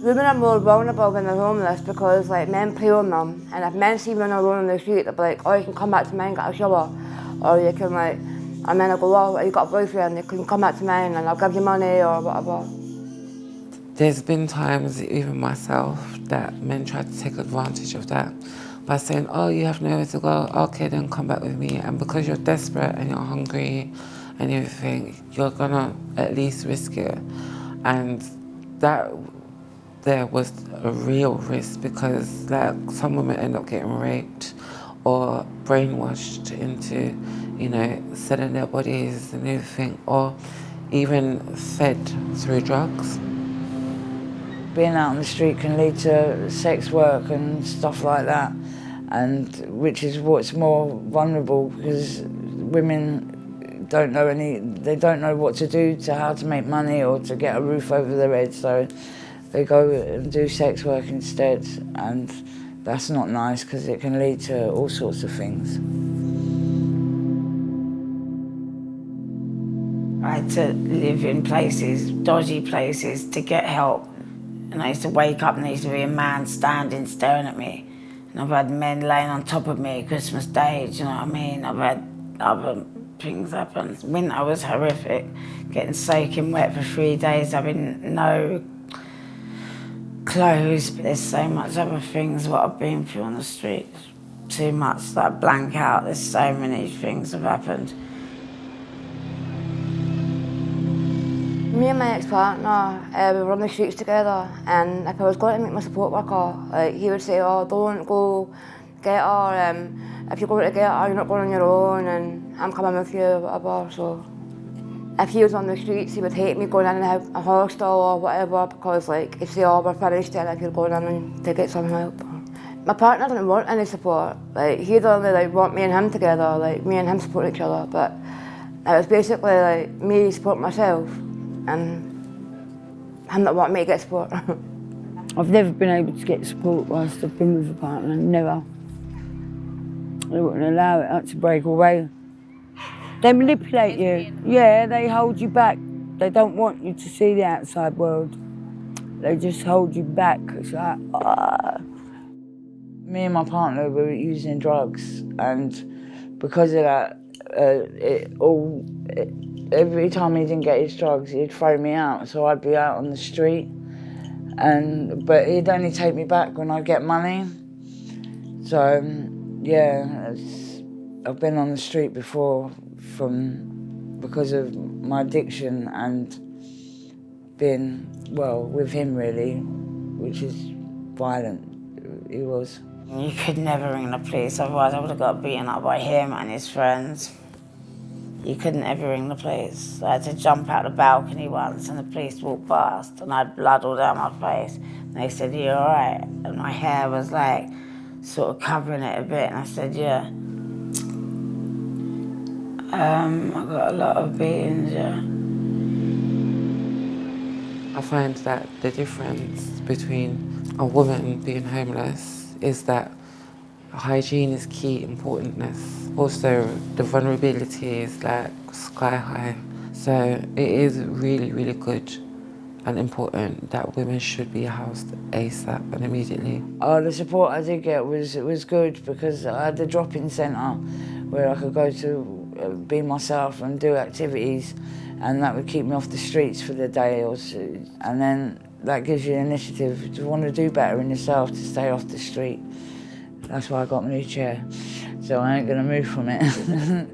Women are more vulnerable when they're homeless because like men prey on them, and if men see women alone on the street, they'll be like, oh, you can come back to mine and get a shower, or you can like, and then they'll go, oh, you got a boyfriend, you can come back to mine and I'll give you money or whatever. There's been times, even myself, that men try to take advantage of that by saying, oh, you have nowhere to go, okay, then come back with me. And because you're desperate and you're hungry and everything, you're gonna at least risk it. And that there was a real risk because like some women end up getting raped or brainwashed into, selling their bodies and everything, or even fed through drugs. Being out on the street can lead to sex work and stuff like that, and which is what's more vulnerable because women don't know they don't know what to do to how to make money or to get a roof over their head, so they go and do sex work instead, and that's not nice because it can lead to all sorts of things. I had to live in places, dodgy places, to get help. And I used to wake up and there used to be a man standing staring at me. And I've had men laying on top of me Christmas Day, do you know what I mean? I've had other things happen. Winter was horrific, getting soaking wet for 3 days, having no clothes. There's so much other things what I've been through on the streets. Too much, like blank out, there's so many things have happened. Me and my ex-partner, we were on the streets together, and if I was going to meet my support worker, like he would say, oh, don't go get her, if you're going to get her, you're not going on your own, and I'm coming with you, whatever. So if he was on the streets, he would hate me going in a hostel or whatever, because like he'd say, oh, we're finished then if you're going in to get some help. My partner didn't want any support. Like he'd only like want me and him together, like me and him support each other, but it was basically like me support myself and him not wanting me to get support. I've never been able to get support whilst I've been with a partner, never. They wouldn't allow it to break away. They manipulate you. Yeah, they hold you back. They don't want you to see the outside world. They just hold you back. It's like, Me and my partner were using drugs, and because of that, every time he didn't get his drugs, he'd throw me out, so I'd be out on the street. But he'd only take me back when I get money. So, yeah, I've been on the street before because of my addiction and being, well, with him really, which is violent, he was. You could never ring the police, otherwise I would have got beaten up by him and his friends. You couldn't ever ring the police. I had to jump out the balcony once and the police walked past and I had blood all down my face. And they said, you all right? And my hair was like sort of covering it a bit, and I said, yeah. I got a lot of beatings, yeah. I find that the difference between a woman being homeless is that hygiene is key importantness. Also, the vulnerability is like sky high. So it is really, really good and important that women should be housed ASAP and immediately. The support I did get was good because I had a drop-in centre where I could go to be myself and do activities, and that would keep me off the streets for the day or so. And then that gives you initiative to want to do better in yourself, to stay off the street. That's why I got my new chair, so I ain't gonna move from it.